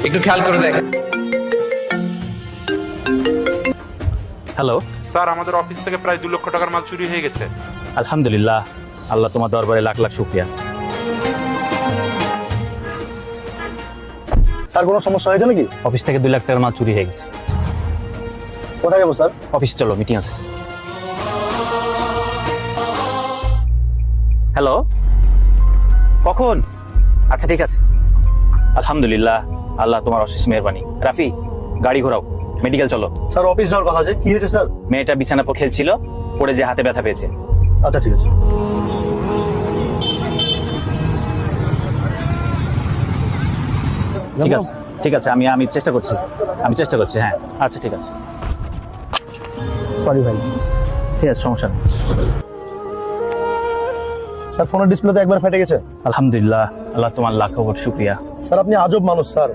একটু খেয়াল করে দেখেন। হ্যালো। স্যার, আমাদের অফিস থেকে প্রায় 2 লক্ষ টাকার মাল চুরি হয়ে গেছে। আলহামদুলিল্লাহ, আল্লাহ তোমার দরবারে লাখ লাখ শুকরিয়া। স্যার কোনো সমস্যা হয়েছে নাকি? অফিস থেকে 2 লাখ টাকার মাল চুরি হয়ে গেছে। কোথায় যাবো স্যার? অফিস চলো, মিটিং আছে। হ্যালো, কখন? আচ্ছা ঠিক আছে। আলহামদুলিল্লাহ, আল্লাহ তোমার অশেষ মেহেরবানি। রাফি, গাড়ি ঘোরাও, মেডিকেল চলো। স্যার অফিস যাওয়ার কথা আছে, কি হয়েছে স্যার? মেয়েটা বিছানা পর খেলছিল, পড়ে যে হাতে ব্যথা পেয়েছে। আচ্ছা ঠিক আছে। ঠিক আছে, ঠিক আছে, আমি চেষ্টা করছি, হ্যাঁ। আচ্ছা ঠিক আছে, সরি ভাই। ঠিক আছে, সমস্যা নেই। স্যার ফোনের ডিসপ্লে তো একবার ফেটে গেছে। আলহামদুলিল্লাহ, আল্লাহ তোমার লাখ কোটি শুকরিয়া। স্যার আপনি আজব মানুষ স্যার।